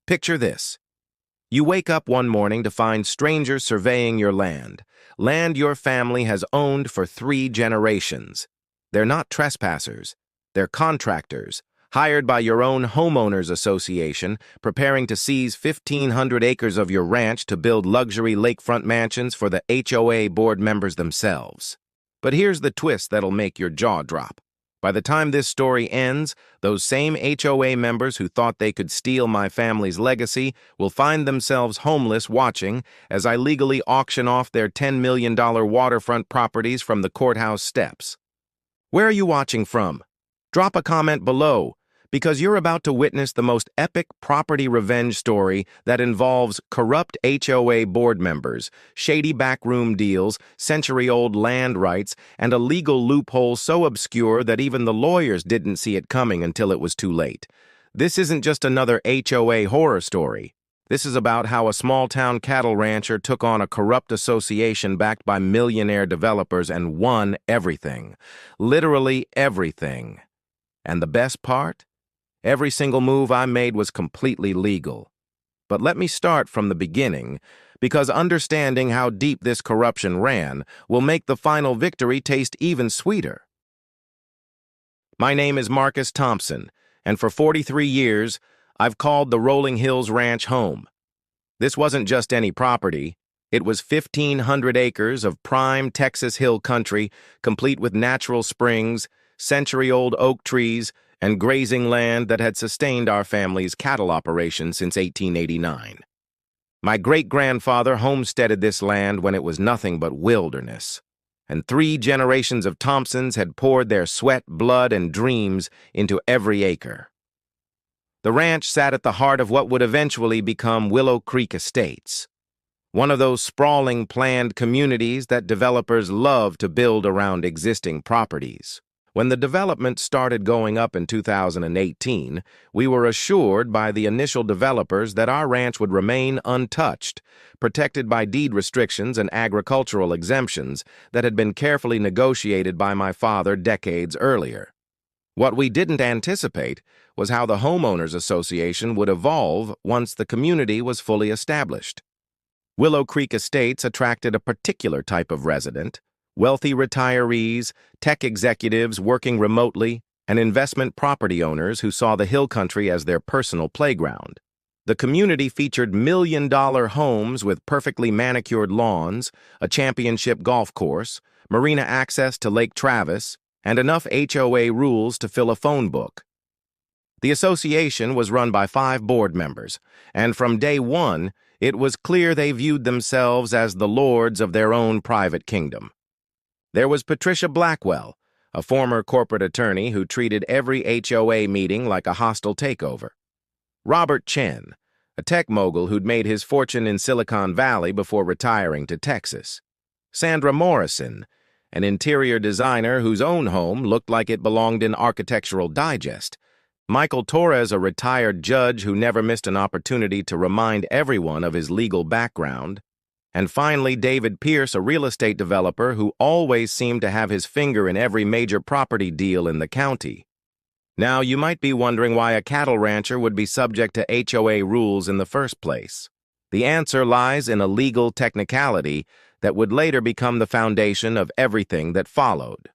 Picture this. You wake up one morning to find strangers surveying your land your family has owned for 3 generations. They're not trespassers. They're contractors, hired by your own homeowners association, preparing to seize 1,500 acres of your ranch to build luxury lakefront mansions for the HOA board members themselves. But here's the twist that'll make your jaw drop. By the time this story ends, those same HOA members who thought they could steal my family's legacy will find themselves homeless watching as I legally auction off their $10 million waterfront properties from the courthouse steps. Where are you watching from? Drop a comment below, because you're about to witness the most epic property revenge story that involves corrupt HOA board members, shady backroom deals, century-old land rights, and a legal loophole so obscure that even the lawyers didn't see it coming until it was too late. This isn't just another HOA horror story. This is about how a small-town cattle rancher took on a corrupt association backed by millionaire developers and won everything. Literally everything. And the best part? Every single move I made was completely legal. But let me start from the beginning, because understanding how deep this corruption ran will make the final victory taste even sweeter. My name is Marcus Thompson, and for 43 years, I've called the Rolling Hills Ranch home. This wasn't just any property. It was 1,500 acres of prime Texas hill country, complete with natural springs, century-old oak trees, and grazing land that had sustained our family's cattle operation since 1889. My great-grandfather homesteaded this land when it was nothing but wilderness, and 3 generations of Thompsons had poured their sweat, blood, and dreams into every acre. The ranch sat at the heart of what would eventually become Willow Creek Estates, one of those sprawling planned communities that developers love to build around existing properties. When the development started going up in 2018, we were assured by the initial developers that our ranch would remain untouched, protected by deed restrictions and agricultural exemptions that had been carefully negotiated by my father decades earlier. What we didn't anticipate was how the homeowners association would evolve once the community was fully established. Willow Creek Estates attracted a particular type of resident: wealthy retirees, tech executives working remotely, and investment property owners who saw the hill country as their personal playground. The community featured million-dollar homes with perfectly manicured lawns, a championship golf course, marina access to Lake Travis, and enough HOA rules to fill a phone book. The association was run by 5 board members, and from day one, it was clear they viewed themselves as the lords of their own private kingdom. There was Patricia Blackwell, a former corporate attorney who treated every HOA meeting like a hostile takeover. Robert Chen, a tech mogul who'd made his fortune in Silicon Valley before retiring to Texas. Sandra Morrison, an interior designer whose own home looked like it belonged in Architectural Digest. Michael Torres, a retired judge who never missed an opportunity to remind everyone of his legal background. And finally, David Pierce, a real estate developer who always seemed to have his finger in every major property deal in the county. Now, you might be wondering why a cattle rancher would be subject to HOA rules in the first place. The answer lies in a legal technicality that would later become the foundation of everything that followed.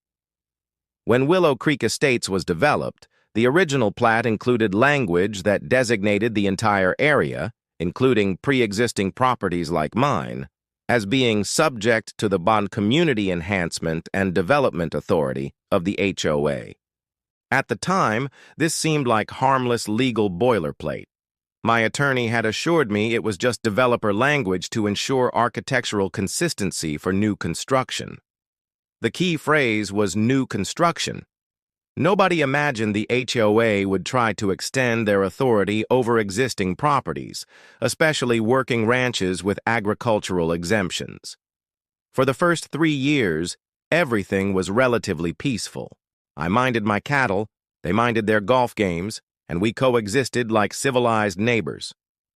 When Willow Creek Estates was developed, the original plat included language that designated the entire area, including pre-existing properties like mine, as being subject to the Bond Community Enhancement and Development Authority of the HOA. At the time, this seemed like harmless legal boilerplate. My attorney had assured me it was just developer language to ensure architectural consistency for new construction. The key phrase was new construction. Nobody imagined the HOA would try to extend their authority over existing properties, especially working ranches with agricultural exemptions. For the first 3 years, everything was relatively peaceful. I minded my cattle, they minded their golf games, and we coexisted like civilized neighbors.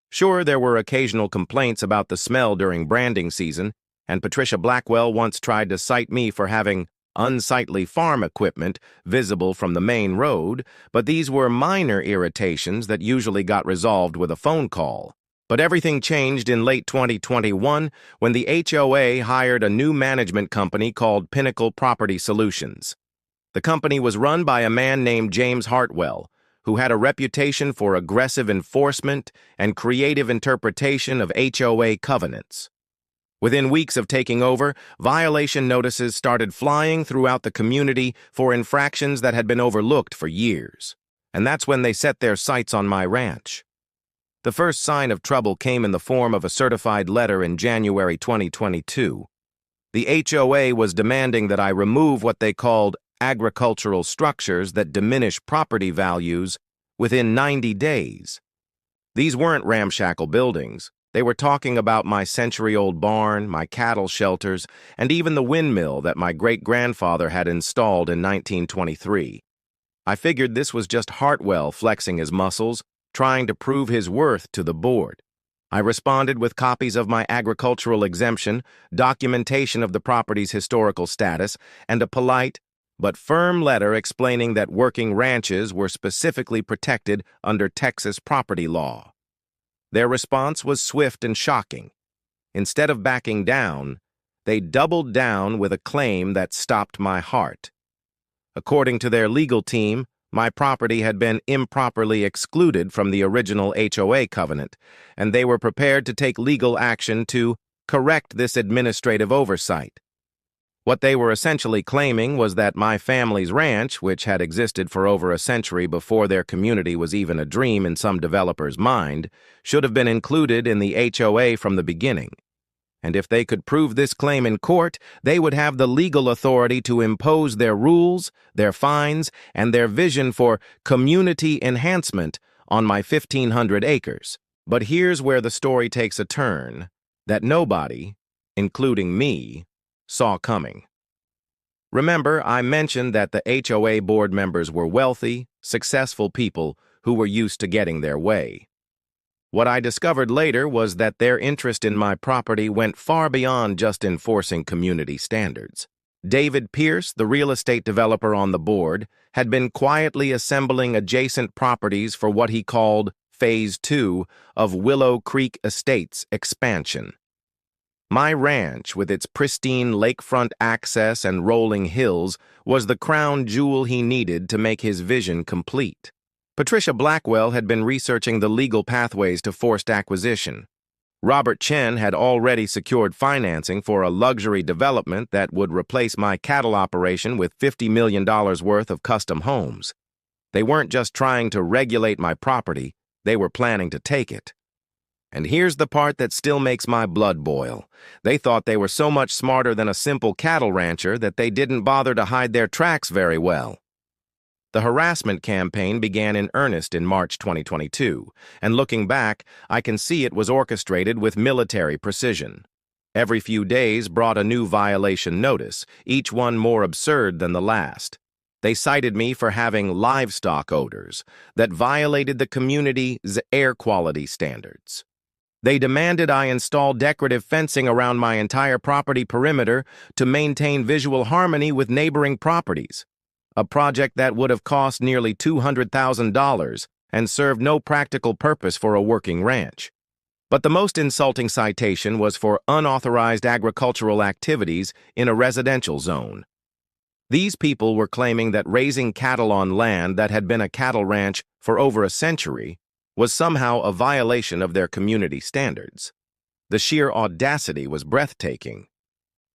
Sure, there were occasional complaints about the smell during branding season, and Patricia Blackwell once tried to cite me for having unsightly farm equipment visible from the main road, but these were minor irritations that usually got resolved with a phone call. But everything changed in late 2021 when the HOA hired a new management company called Pinnacle Property Solutions. The company was run by a man named James Hartwell, who had a reputation for aggressive enforcement and creative interpretation of HOA covenants. Within weeks of taking over, violation notices started flying throughout the community for infractions that had been overlooked for years. And that's when they set their sights on my ranch. The first sign of trouble came in the form of a certified letter in January 2022. The HOA was demanding that I remove what they called agricultural structures that diminish property values within 90 days. These weren't ramshackle buildings. They were talking about my century-old barn, my cattle shelters, and even the windmill that my great-grandfather had installed in 1923. I figured this was just Hartwell flexing his muscles, trying to prove his worth to the board. I responded with copies of my agricultural exemption, documentation of the property's historical status, and a polite but firm letter explaining that working ranches were specifically protected under Texas property law. Their response was swift and shocking. Instead of backing down, they doubled down with a claim that stopped my heart. According to their legal team, my property had been improperly excluded from the original HOA covenant, and they were prepared to take legal action to correct this administrative oversight. What they were essentially claiming was that my family's ranch, which had existed for over a century before their community was even a dream in some developer's mind, should have been included in the HOA from the beginning. And if they could prove this claim in court, they would have the legal authority to impose their rules, their fines, and their vision for community enhancement on my 1,500 acres. But here's where the story takes a turn that nobody, including me, saw coming. Remember, I mentioned that the HOA board members were wealthy, successful people who were used to getting their way. What I discovered later was that their interest in my property went far beyond just enforcing community standards. David Pierce, the real estate developer on the board, had been quietly assembling adjacent properties for what he called Phase 2 of Willow Creek Estates expansion. My ranch, with its pristine lakefront access and rolling hills, was the crown jewel he needed to make his vision complete. Patricia Blackwell had been researching the legal pathways to forced acquisition. Robert Chen had already secured financing for a luxury development that would replace my cattle operation with $50 million worth of custom homes. They weren't just trying to regulate my property, they were planning to take it. And here's the part that still makes my blood boil. They thought they were so much smarter than a simple cattle rancher that they didn't bother to hide their tracks very well. The harassment campaign began in earnest in March 2022, and looking back, I can see it was orchestrated with military precision. Every few days brought a new violation notice, each one more absurd than the last. They cited me for having livestock odors that violated the community's air quality standards. They demanded I install decorative fencing around my entire property perimeter to maintain visual harmony with neighboring properties, a project that would have cost nearly $200,000 and served no practical purpose for a working ranch. But the most insulting citation was for unauthorized agricultural activities in a residential zone. These people were claiming that raising cattle on land that had been a cattle ranch for over a century was somehow a violation of their community standards. The sheer audacity was breathtaking.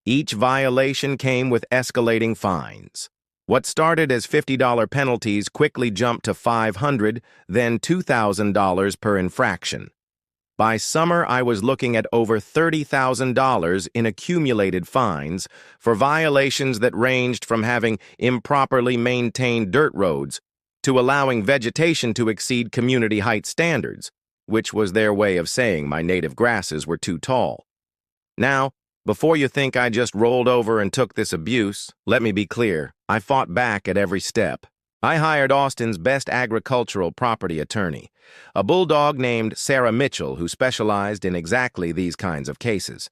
Each violation came with escalating fines. What started as $50 penalties quickly jumped to $500, then $2,000 per infraction. By summer, I was looking at over $30,000 in accumulated fines for violations that ranged from having improperly maintained dirt roads to allowing vegetation to exceed community height standards, which was their way of saying my native grasses were too tall. Now, before you think I just rolled over and took this abuse, let me be clear, I fought back at every step. I hired Austin's best agricultural property attorney, a bulldog named Sarah Mitchell who specialized in exactly these kinds of cases.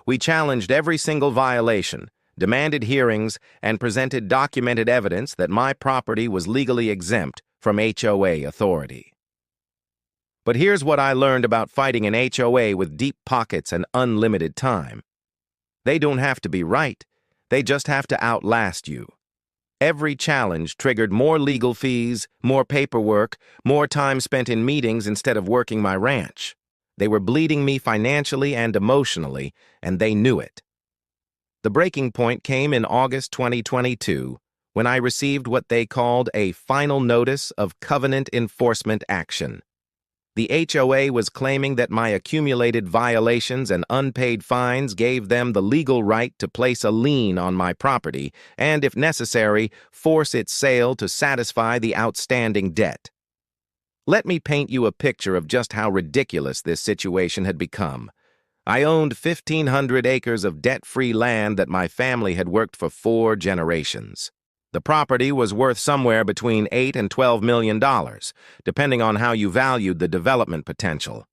We challenged every single violation, demanded hearings, and presented documented evidence that my property was legally exempt from HOA authority. But here's what I learned about fighting an HOA with deep pockets and unlimited time. They don't have to be right. They just have to outlast you. Every challenge triggered more legal fees, more paperwork, more time spent in meetings instead of working my ranch. They were bleeding me financially and emotionally, and they knew it. The breaking point came in August 2022, when I received what they called a final notice of covenant enforcement action. The HOA was claiming that my accumulated violations and unpaid fines gave them the legal right to place a lien on my property and, if necessary, force its sale to satisfy the outstanding debt. Let me paint you a picture of just how ridiculous this situation had become. I owned 1,500 acres of debt-free land that my family had worked for 4 generations. The property was worth somewhere between $8 and $12 million, depending on how you valued the development potential.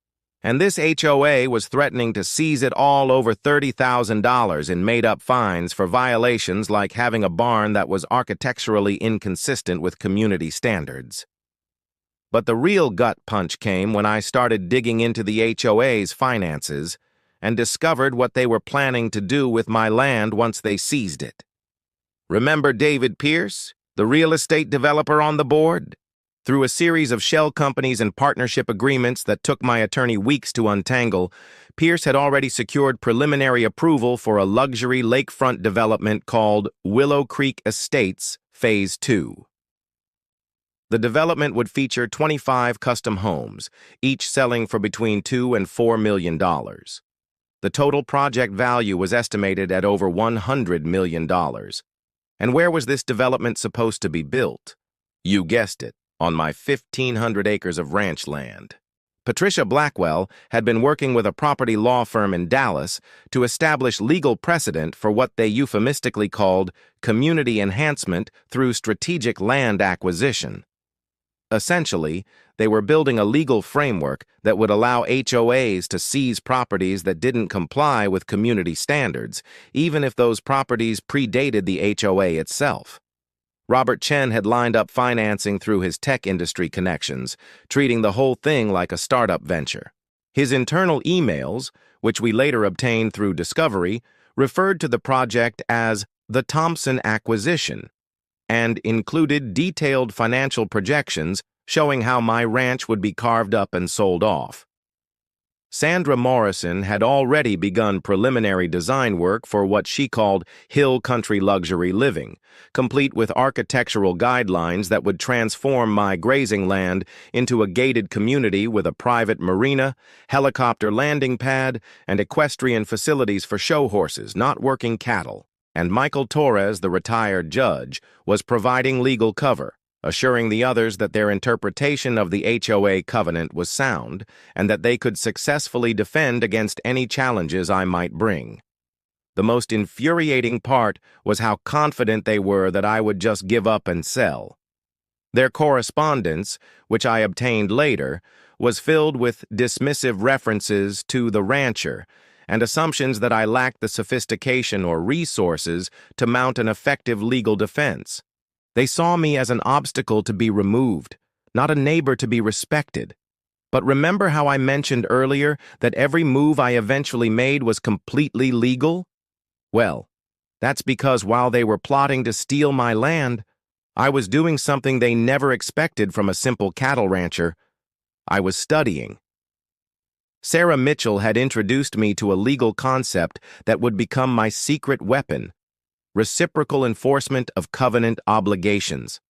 And this HOA was threatening to seize it all over $30,000 in made-up fines for violations like having a barn that was architecturally inconsistent with community standards. But the real gut punch came when I started digging into the HOA's finances and discovered what they were planning to do with my land once they seized it. Remember David Pierce, the real estate developer on the board? Through a series of shell companies and partnership agreements that took my attorney weeks to untangle, Pierce had already secured preliminary approval for a luxury lakefront development called Willow Creek Estates Phase 2. The development would feature 25 custom homes, each selling for between $2 and $4 million. The total project value was estimated at over $100 million. And where was this development supposed to be built? You guessed it, on my 1,500 acres of ranch land. Patricia Blackwell had been working with a property law firm in Dallas to establish legal precedent for what they euphemistically called community enhancement through strategic land acquisition. Essentially, they were building a legal framework that would allow HOAs to seize properties that didn't comply with community standards, even if those properties predated the HOA itself. Robert Chen had lined up financing through his tech industry connections, treating the whole thing like a startup venture. His internal emails, which we later obtained through discovery, referred to the project as the Thompson Acquisition, and included detailed financial projections showing how my ranch would be carved up and sold off. Sandra Morrison had already begun preliminary design work for what she called Hill Country Luxury Living, complete with architectural guidelines that would transform my grazing land into a gated community with a private marina, helicopter landing pad, and equestrian facilities for show horses, not working cattle. And Michael Torres, the retired judge, was providing legal cover, assuring the others that their interpretation of the HOA covenant was sound and that they could successfully defend against any challenges I might bring. The most infuriating part was how confident they were that I would just give up and sell. Their correspondence, which I obtained later, was filled with dismissive references to the rancher and assumptions that I lacked the sophistication or resources to mount an effective legal defense. They saw me as an obstacle to be removed, not a neighbor to be respected. But remember how I mentioned earlier that every move I eventually made was completely legal? Well, that's because while they were plotting to steal my land, I was doing something they never expected from a simple cattle rancher. I was studying. Sarah Mitchell had introduced me to a legal concept that would become my secret weapon: reciprocal enforcement of covenant obligations.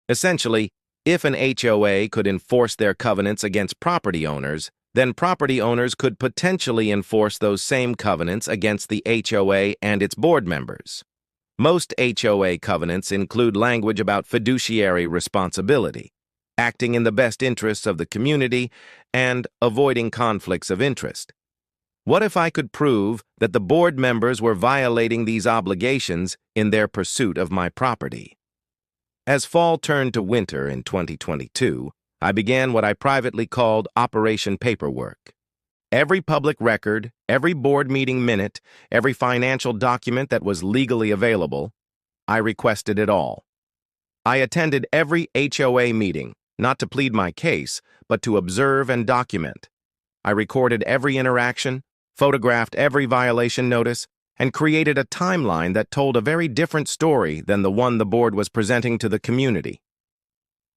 Essentially, if an HOA could enforce their covenants against property owners, then property owners could potentially enforce those same covenants against the HOA and its board members. Most HOA covenants include language about fiduciary responsibility, acting in the best interests of the community, and avoiding conflicts of interest. What if I could prove that the board members were violating these obligations in their pursuit of my property? As fall turned to winter in 2022, I began what I privately called Operation Paperwork. Every public record, every board meeting minute, every financial document that was legally available, I requested it all. I attended every HOA meeting, not to plead my case, but to observe and document. I recorded every interaction, photographed every violation notice, and created a timeline that told a very different story than the one the board was presenting to the community.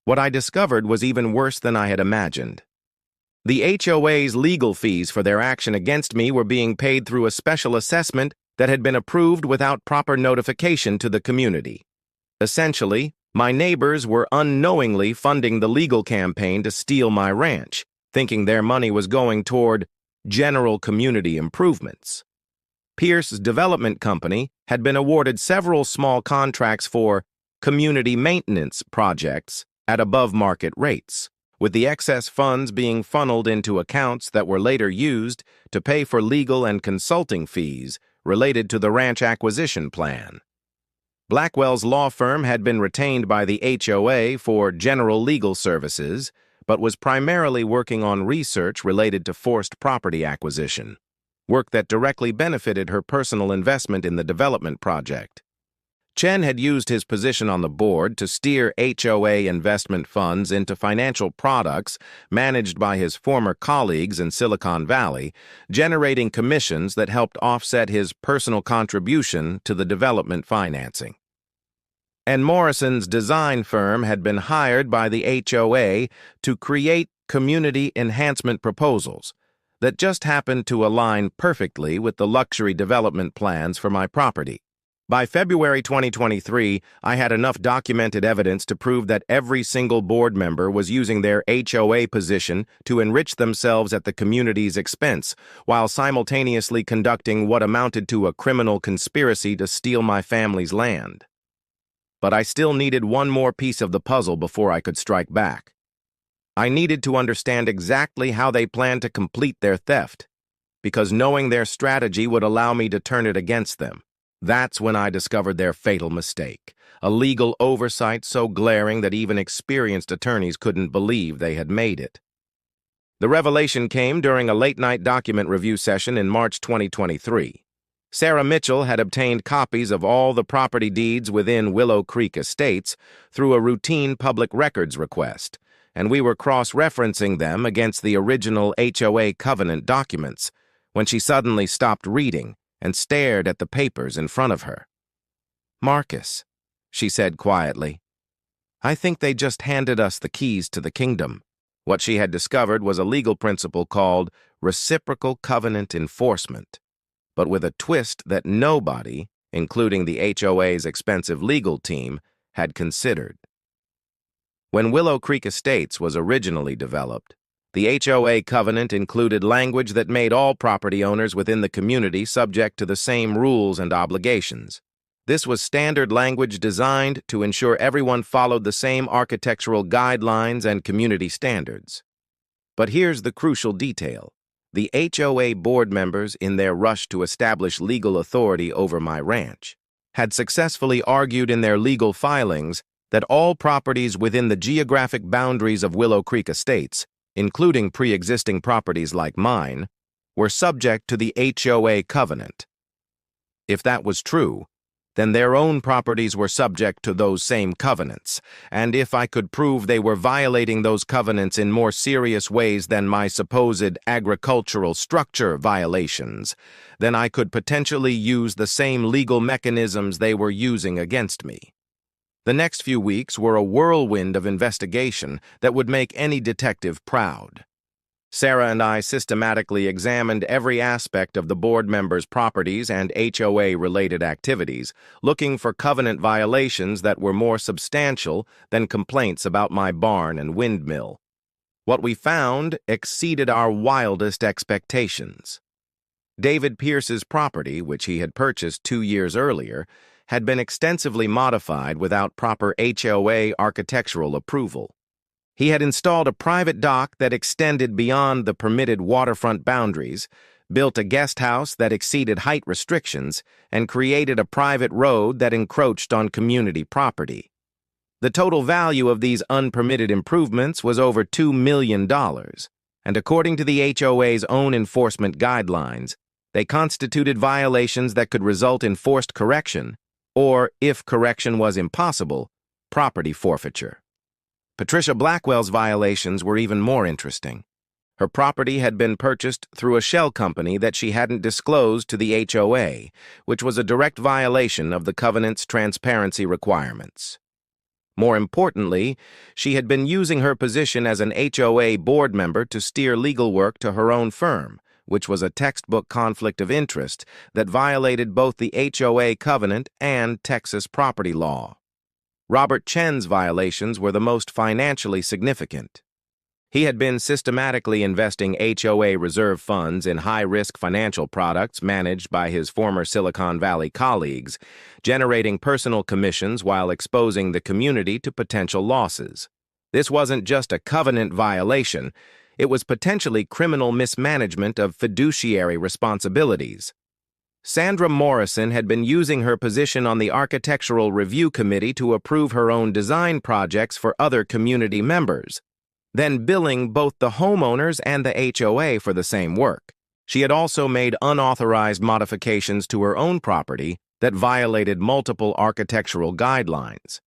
What I discovered was even worse than I had imagined. The HOA's legal fees for their action against me were being paid through a special assessment that had been approved without proper notification to the community. Essentially, my neighbors were unknowingly funding the legal campaign to steal my ranch, thinking their money was going toward general community improvements. Pierce's development company had been awarded several small contracts for community maintenance projects at above-market rates, with the excess funds being funneled into accounts that were later used to pay for legal and consulting fees related to the ranch acquisition plan. Blackwell's law firm had been retained by the HOA for general legal services, but was primarily working on research related to forced property acquisition, work that directly benefited her personal investment in the development project. Chen had used his position on the board to steer HOA investment funds into financial products managed by his former colleagues in Silicon Valley, generating commissions that helped offset his personal contribution to the development financing. And Morrison's design firm had been hired by the HOA to create community enhancement proposals that just happened to align perfectly with the luxury development plans for my property. By February 2023, I had enough documented evidence to prove that every single board member was using their HOA position to enrich themselves at the community's expense, while simultaneously conducting what amounted to a criminal conspiracy to steal my family's land. But I still needed one more piece of the puzzle before I could strike back. I needed to understand exactly how they planned to complete their theft, because knowing their strategy would allow me to turn it against them. That's when I discovered their fatal mistake, a legal oversight so glaring that even experienced attorneys couldn't believe they had made it. The revelation came during a late-night document review session in March 2023. Sarah Mitchell had obtained copies of all the property deeds within Willow Creek Estates through a routine public records request, and we were cross-referencing them against the original HOA covenant documents when she suddenly stopped reading and stared at the papers in front of her. "Marcus," she said quietly, "I think they just handed us the keys to the kingdom." What she had discovered was a legal principle called reciprocal covenant enforcement, but with a twist that nobody, including the HOA's expensive legal team, had considered. When Willow Creek Estates was originally developed, the HOA covenant included language that made all property owners within the community subject to the same rules and obligations. This was standard language designed to ensure everyone followed the same architectural guidelines and community standards. But here's the crucial detail. The HOA board members, in their rush to establish legal authority over my ranch, had successfully argued in their legal filings that all properties within the geographic boundaries of Willow Creek Estates, including pre-existing properties like mine, were subject to the HOA covenant. If that was true, then their own properties were subject to those same covenants, and if I could prove they were violating those covenants in more serious ways than my supposed agricultural structure violations, then I could potentially use the same legal mechanisms they were using against me. The next few weeks were a whirlwind of investigation that would make any detective proud. Sarah and I systematically examined every aspect of the board members' properties and HOA-related activities, looking for covenant violations that were more substantial than complaints about my barn and windmill. What we found exceeded our wildest expectations. David Pierce's property, which he had purchased 2 years earlier, had been extensively modified without proper HOA architectural approval. He had installed a private dock that extended beyond the permitted waterfront boundaries, built a guest house that exceeded height restrictions, and created a private road that encroached on community property. The total value of these unpermitted improvements was over $2 million, and according to the HOA's own enforcement guidelines, they constituted violations that could result in forced correction, or, if correction was impossible, property forfeiture. Patricia Blackwell's violations were even more interesting. Her property had been purchased through a shell company that she hadn't disclosed to the HOA, which was a direct violation of the covenant's transparency requirements. More importantly, she had been using her position as an HOA board member to steer legal work to her own firm, which was a textbook conflict of interest that violated both the HOA covenant and Texas property law. Robert Chen's violations were the most financially significant. He had been systematically investing HOA reserve funds in high-risk financial products managed by his former Silicon Valley colleagues, generating personal commissions while exposing the community to potential losses. This wasn't just a covenant violation, it was potentially criminal mismanagement of fiduciary responsibilities. Sandra Morrison had been using her position on the Architectural Review Committee to approve her own design projects for other community members, then billing both the homeowners and the HOA for the same work. She had also made unauthorized modifications to her own property that violated multiple architectural guidelines.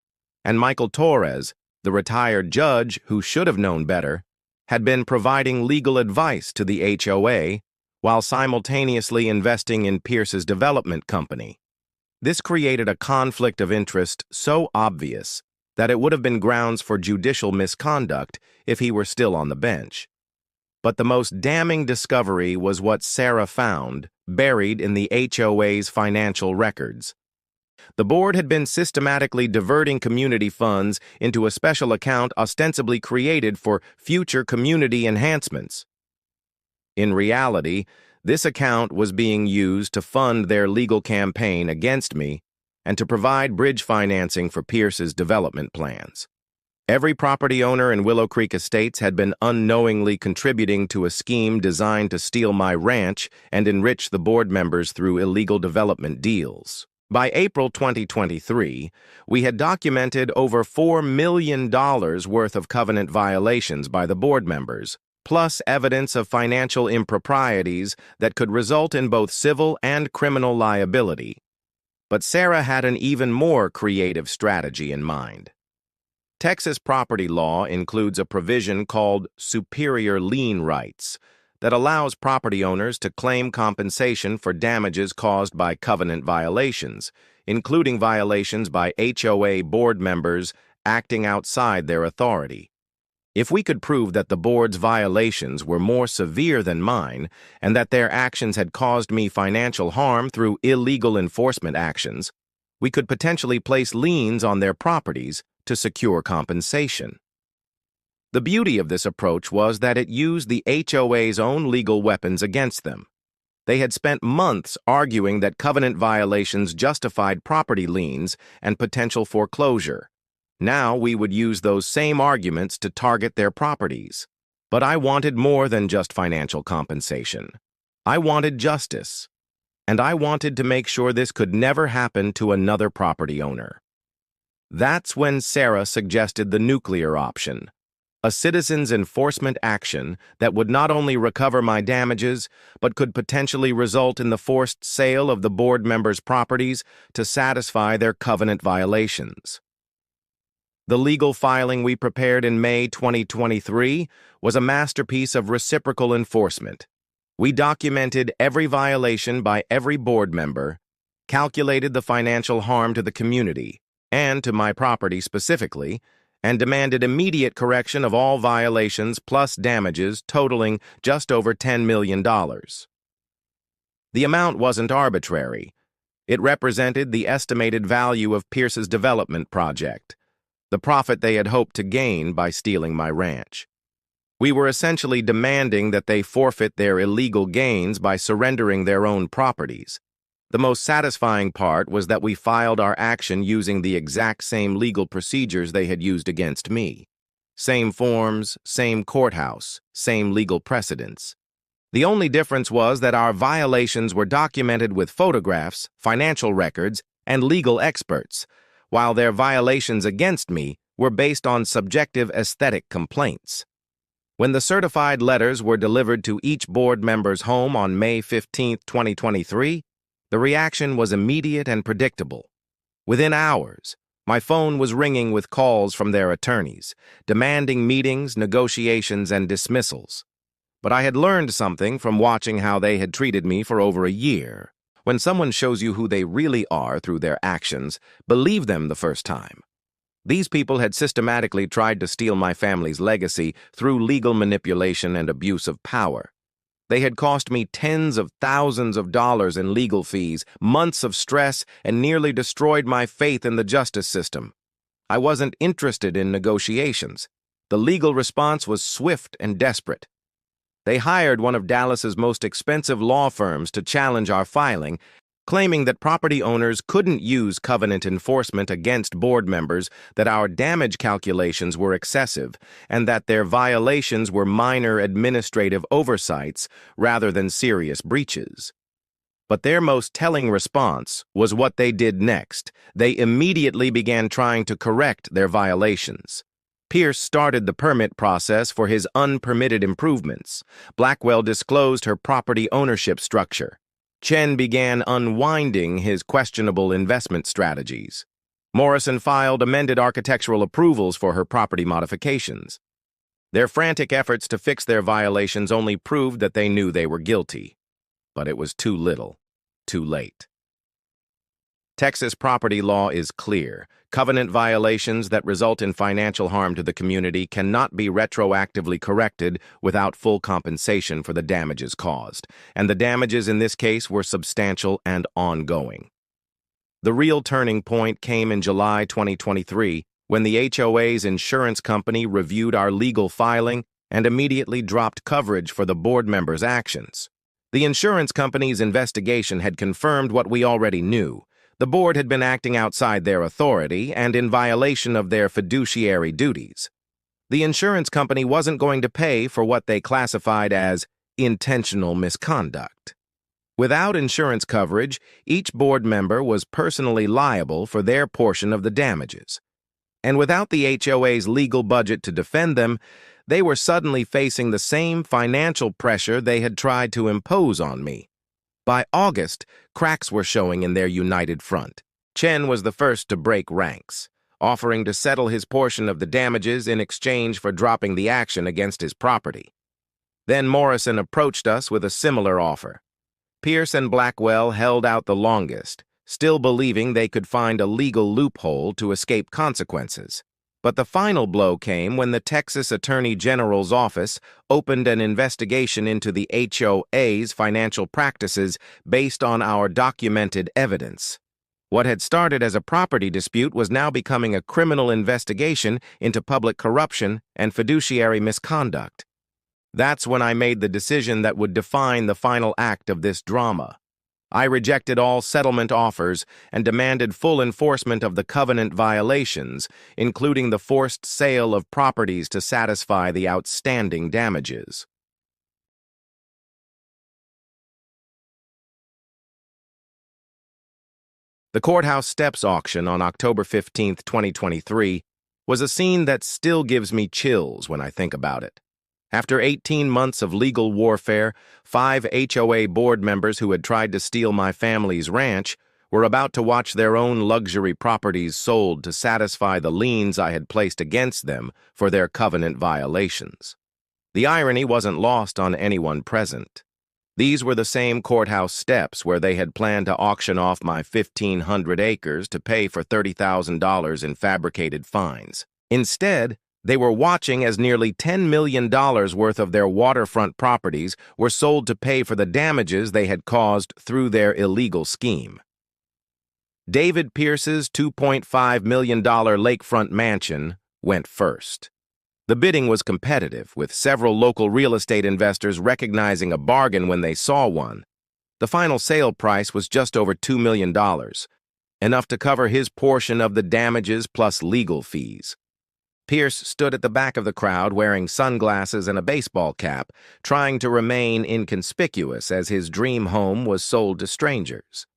And Michael Torres, the retired judge who should have known better, had been providing legal advice to the HOA while simultaneously investing in Pierce's development company. This created a conflict of interest so obvious that it would have been grounds for judicial misconduct if he were still on the bench. But the most damning discovery was what Sarah found buried in the HOA's financial records. The board had been systematically diverting community funds into a special account ostensibly created for future community enhancements. In reality, this account was being used to fund their legal campaign against me and to provide bridge financing for Pierce's development plans. Every property owner in Willow Creek Estates had been unknowingly contributing to a scheme designed to steal my ranch and enrich the board members through illegal development deals. By April 2023, we had documented over $4 million worth of covenant violations by the board members, plus evidence of financial improprieties that could result in both civil and criminal liability. But Sarah had an even more creative strategy in mind. Texas property law includes a provision called superior lien rights that allows property owners to claim compensation for damages caused by covenant violations, including violations by HOA board members acting outside their authority. If we could prove that the board's violations were more severe than mine and that their actions had caused me financial harm through illegal enforcement actions, we could potentially place liens on their properties to secure compensation. The beauty of this approach was that it used the HOA's own legal weapons against them. They had spent months arguing that covenant violations justified property liens and potential foreclosure. Now we would use those same arguments to target their properties. But I wanted more than just financial compensation. I wanted justice. And I wanted to make sure this could never happen to another property owner. That's when Sarah suggested the nuclear option, a citizen's enforcement action that would not only recover my damages, but could potentially result in the forced sale of the board members' properties to satisfy their covenant violations. The legal filing we prepared in May 2023 was a masterpiece of reciprocal enforcement. We documented every violation by every board member, calculated the financial harm to the community, and to my property specifically, and demanded immediate correction of all violations plus damages totaling just over $10 million. The amount wasn't arbitrary. It represented the estimated value of Pierce's development project, the profit they had hoped to gain by stealing my ranch. We were essentially demanding that they forfeit their illegal gains by surrendering their own properties. The most satisfying part was that we filed our action using the exact same legal procedures they had used against me. Same forms, same courthouse, same legal precedents. The only difference was that our violations were documented with photographs, financial records, and legal experts, while their violations against me were based on subjective aesthetic complaints. When the certified letters were delivered to each board member's home on May 15, 2023, the reaction was immediate and predictable. Within hours, my phone was ringing with calls from their attorneys, demanding meetings, negotiations, and dismissals. But I had learned something from watching how they had treated me for over a year. When someone shows you who they really are through their actions, believe them the first time. These people had systematically tried to steal my family's legacy through legal manipulation and abuse of power. They had cost me tens of thousands of dollars in legal fees, months of stress, and nearly destroyed my faith in the justice system. I wasn't interested in negotiations. The legal response was swift and desperate. They hired one of Dallas's most expensive law firms to challenge our filing, claiming that property owners couldn't use covenant enforcement against board members, that our damage calculations were excessive, and that their violations were minor administrative oversights rather than serious breaches. But their most telling response was what they did next. They immediately began trying to correct their violations. Pierce started the permit process for his unpermitted improvements. Blackwell disclosed her property ownership structure. Chen began unwinding his questionable investment strategies. Morrison filed amended architectural approvals for her property modifications. Their frantic efforts to fix their violations only proved that they knew they were guilty. But it was too little, too late. Texas property law is clear. Covenant violations that result in financial harm to the community cannot be retroactively corrected without full compensation for the damages caused, and the damages in this case were substantial and ongoing. The real turning point came in July 2023, when the HOA's insurance company reviewed our legal filing and immediately dropped coverage for the board members' actions. The insurance company's investigation had confirmed what we already knew. The board had been acting outside their authority and in violation of their fiduciary duties. The insurance company wasn't going to pay for what they classified as intentional misconduct. Without insurance coverage, each board member was personally liable for their portion of the damages. And without the HOA's legal budget to defend them, they were suddenly facing the same financial pressure they had tried to impose on me. By August, cracks were showing in their united front. Chen was the first to break ranks, offering to settle his portion of the damages in exchange for dropping the action against his property. Then Morrison approached us with a similar offer. Pierce and Blackwell held out the longest, still believing they could find a legal loophole to escape consequences. But the final blow came when the Texas Attorney General's office opened an investigation into the HOA's financial practices based on our documented evidence. What had started as a property dispute was now becoming a criminal investigation into public corruption and fiduciary misconduct. That's when I made the decision that would define the final act of this drama. I rejected all settlement offers and demanded full enforcement of the covenant violations, including the forced sale of properties to satisfy the outstanding damages. The courthouse steps auction on October 15, 2023, was a scene that still gives me chills when I think about it. After 18 months of legal warfare, 5 HOA board members who had tried to steal my family's ranch were about to watch their own luxury properties sold to satisfy the liens I had placed against them for their covenant violations. The irony wasn't lost on anyone present. These were the same courthouse steps where they had planned to auction off my 1,500 acres to pay for $30,000 in fabricated fines. Instead, they were watching as nearly $10 million worth of their waterfront properties were sold to pay for the damages they had caused through their illegal scheme. David Pierce's $2.5 million lakefront mansion went first. The bidding was competitive, with several local real estate investors recognizing a bargain when they saw one. The final sale price was just over $2 million, enough to cover his portion of the damages plus legal fees. Pierce stood at the back of the crowd wearing sunglasses and a baseball cap, trying to remain inconspicuous as his dream home was sold to strangers.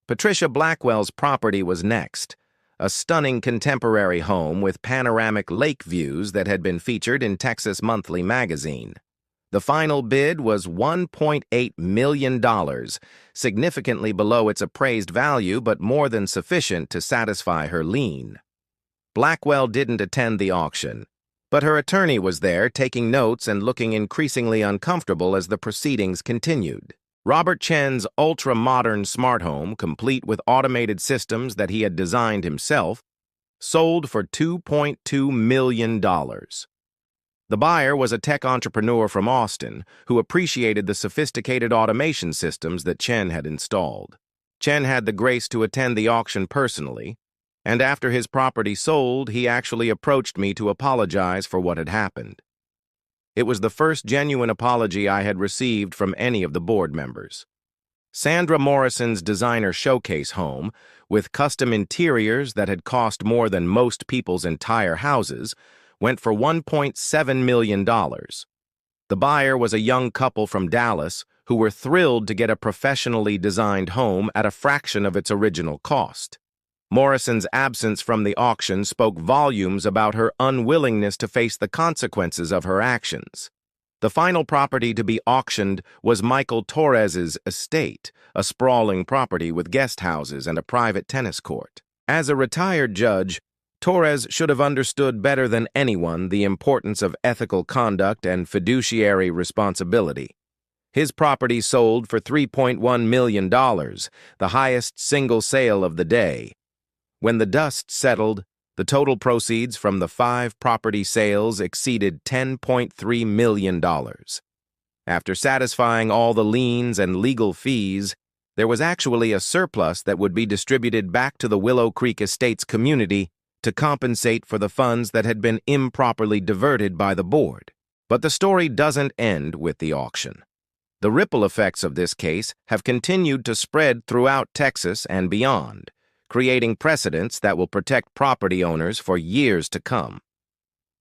Patricia Blackwell's property was next, a stunning contemporary home with panoramic lake views that had been featured in Texas Monthly magazine. The final bid was $1.8 million, significantly below its appraised value but more than sufficient to satisfy her lien. Blackwell didn't attend the auction, but her attorney was there taking notes and looking increasingly uncomfortable as the proceedings continued. Robert Chen's ultra-modern smart home, complete with automated systems that he had designed himself, sold for $2.2 million. The buyer was a tech entrepreneur from Austin who appreciated the sophisticated automation systems that Chen had installed. Chen had the grace to attend the auction personally, and after his property sold, he actually approached me to apologize for what had happened. It was the first genuine apology I had received from any of the board members. Sandra Morrison's designer showcase home, with custom interiors that had cost more than most people's entire houses, went for $1.7 million. The buyer was a young couple from Dallas who were thrilled to get a professionally designed home at a fraction of its original cost. Morrison's absence from the auction spoke volumes about her unwillingness to face the consequences of her actions. The final property to be auctioned was Michael Torres's estate, a sprawling property with guest houses and a private tennis court. As a retired judge, Torres should have understood better than anyone the importance of ethical conduct and fiduciary responsibility. His property sold for $3.1 million, the highest single sale of the day. When the dust settled, the total proceeds from the 5 property sales exceeded $10.3 million. After satisfying all the liens and legal fees, there was actually a surplus that would be distributed back to the Willow Creek Estates community to compensate for the funds that had been improperly diverted by the board. But the story doesn't end with the auction. The ripple effects of this case have continued to spread throughout Texas and beyond, creating precedents that will protect property owners for years to come.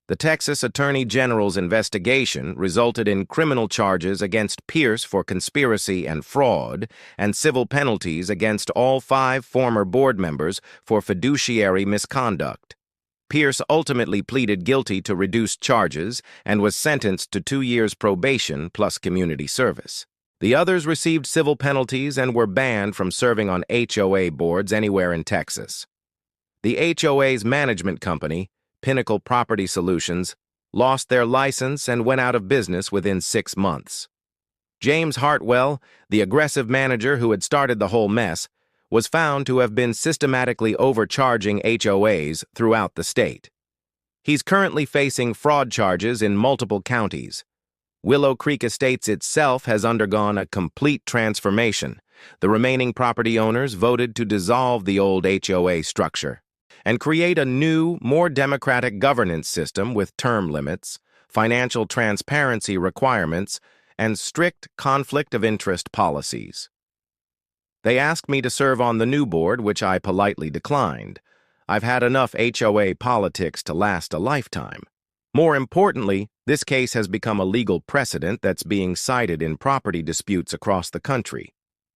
The Texas Attorney General's investigation resulted in criminal charges against Pierce for conspiracy and fraud, and civil penalties against all 5 former board members for fiduciary misconduct. Pierce ultimately pleaded guilty to reduced charges and was sentenced to 2 years probation plus community service. The others received civil penalties and were banned from serving on HOA boards anywhere in Texas. The HOA's management company, Pinnacle Property Solutions, lost their license and went out of business within 6 months. James Hartwell, the aggressive manager who had started the whole mess, was found to have been systematically overcharging HOAs throughout the state. He's currently facing fraud charges in multiple counties. Willow Creek Estates itself has undergone a complete transformation. The remaining property owners voted to dissolve the old HOA structure and create a new, more democratic governance system with term limits, financial transparency requirements, and strict conflict of interest policies. They asked me to serve on the new board, which I politely declined. I've had enough HOA politics to last a lifetime. More importantly, this case has become a legal precedent that's being cited in property disputes across the country.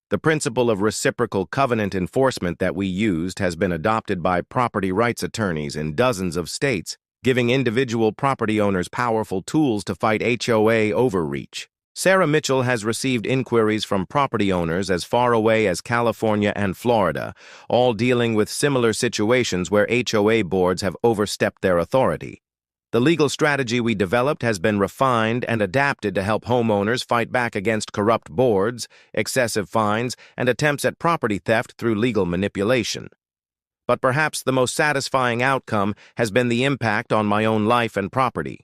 The principle of reciprocal covenant enforcement that we used has been adopted by property rights attorneys in dozens of states, giving individual property owners powerful tools to fight HOA overreach. Sarah Mitchell has received inquiries from property owners as far away as California and Florida, all dealing with similar situations where HOA boards have overstepped their authority. The legal strategy we developed has been refined and adapted to help homeowners fight back against corrupt boards, excessive fines, and attempts at property theft through legal manipulation. But perhaps the most satisfying outcome has been the impact on my own life and property.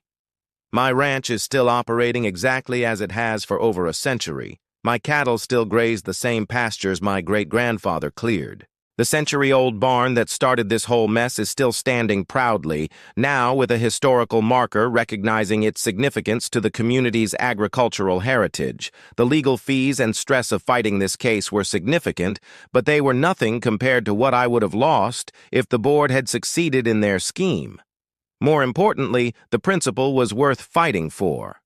My ranch is still operating exactly as it has for over a century. My cattle still graze the same pastures my great-grandfather cleared. The century-old barn that started this whole mess is still standing proudly, now with a historical marker recognizing its significance to the community's agricultural heritage. The legal fees and stress of fighting this case were significant, but they were nothing compared to what I would have lost if the board had succeeded in their scheme. More importantly, the principle was worth fighting for.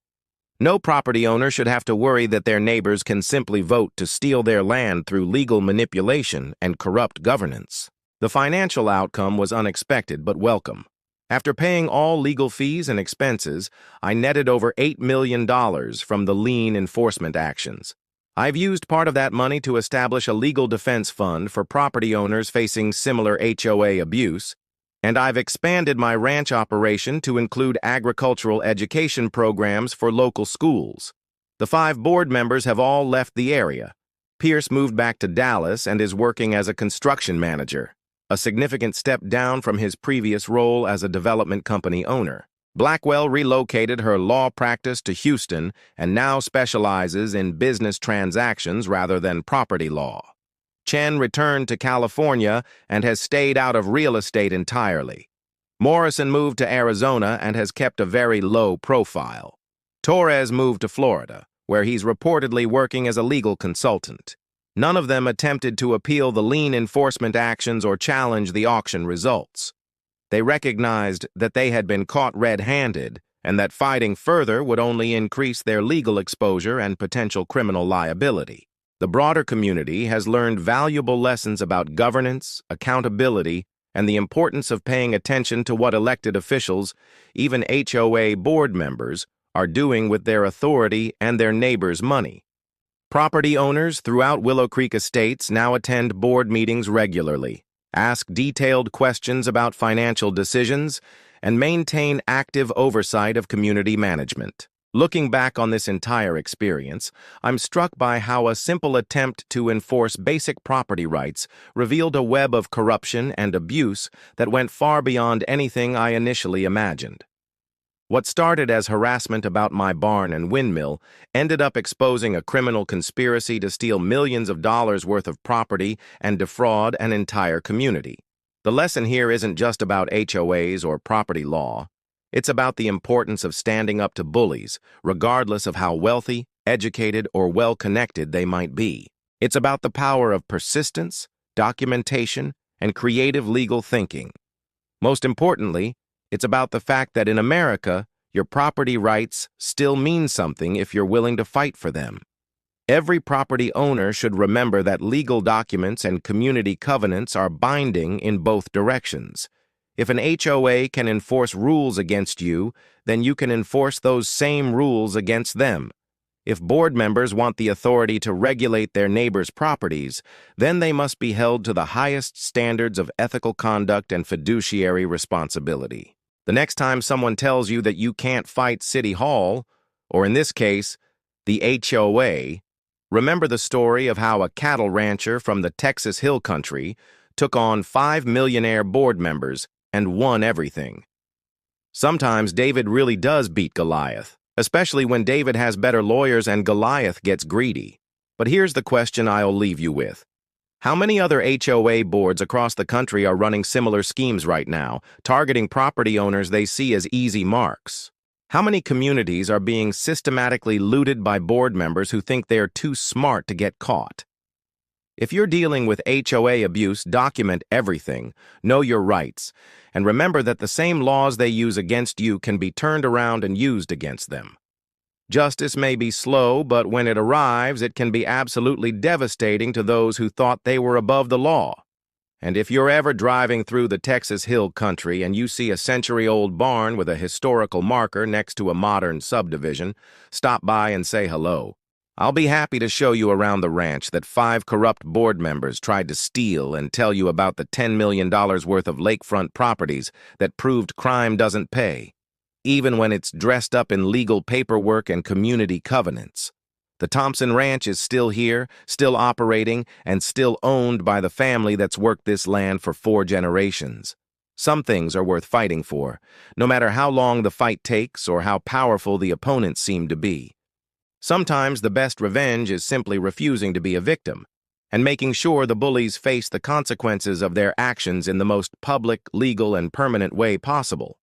No property owner should have to worry that their neighbors can simply vote to steal their land through legal manipulation and corrupt governance. The financial outcome was unexpected but welcome. After paying all legal fees and expenses, I netted over $8 million from the lien enforcement actions. I've used part of that money to establish a legal defense fund for property owners facing similar HOA abuse, and I've expanded my ranch operation to include agricultural education programs for local schools. The 5 board members have all left the area. Pierce moved back to Dallas and is working as a construction manager, a significant step down from his previous role as a development company owner. Blackwell relocated her law practice to Houston and now specializes in business transactions rather than property law. Chen returned to California and has stayed out of real estate entirely. Morrison moved to Arizona and has kept a very low profile. Torres moved to Florida, where he's reportedly working as a legal consultant. None of them attempted to appeal the lien enforcement actions or challenge the auction results. They recognized that they had been caught red-handed and that fighting further would only increase their legal exposure and potential criminal liability. The broader community has learned valuable lessons about governance, accountability, and the importance of paying attention to what elected officials, even HOA board members, are doing with their authority and their neighbors' money. Property owners throughout Willow Creek Estates now attend board meetings regularly, ask detailed questions about financial decisions, and maintain active oversight of community management. Looking back on this entire experience, I'm struck by how a simple attempt to enforce basic property rights revealed a web of corruption and abuse that went far beyond anything I initially imagined. What started as harassment about my barn and windmill ended up exposing a criminal conspiracy to steal millions of dollars worth of property and defraud an entire community. The lesson here isn't just about HOAs or property law. It's about the importance of standing up to bullies, regardless of how wealthy, educated, or well-connected they might be. It's about the power of persistence, documentation, and creative legal thinking. Most importantly, it's about the fact that in America, your property rights still mean something if you're willing to fight for them. Every property owner should remember that legal documents and community covenants are binding in both directions. If an HOA can enforce rules against you, then you can enforce those same rules against them. If board members want the authority to regulate their neighbors' properties, then they must be held to the highest standards of ethical conduct and fiduciary responsibility. The next time someone tells you that you can't fight City Hall, or in this case, the HOA, remember the story of how a cattle rancher from the Texas Hill Country took on 5 millionaire board members and won everything. Sometimes David really does beat Goliath, especially when David has better lawyers and Goliath gets greedy. But here's the question I'll leave you with. How many other HOA boards across the country are running similar schemes right now, targeting property owners they see as easy marks? How many communities are being systematically looted by board members who think they are too smart to get caught? If you're dealing with HOA abuse, document everything, know your rights, and remember that the same laws they use against you can be turned around and used against them. Justice may be slow, but when it arrives, it can be absolutely devastating to those who thought they were above the law. And if you're ever driving through the Texas Hill Country and you see a century-old barn with a historical marker next to a modern subdivision, stop by and say hello. I'll be happy to show you around the ranch that 5 corrupt board members tried to steal and tell you about the $10 million worth of lakefront properties that proved crime doesn't pay, even when it's dressed up in legal paperwork and community covenants. The Thompson Ranch is still here, still operating, and still owned by the family that's worked this land for 4 generations. Some things are worth fighting for, no matter how long the fight takes or how powerful the opponents seem to be. Sometimes the best revenge is simply refusing to be a victim and making sure the bullies face the consequences of their actions in the most public, legal, and permanent way possible.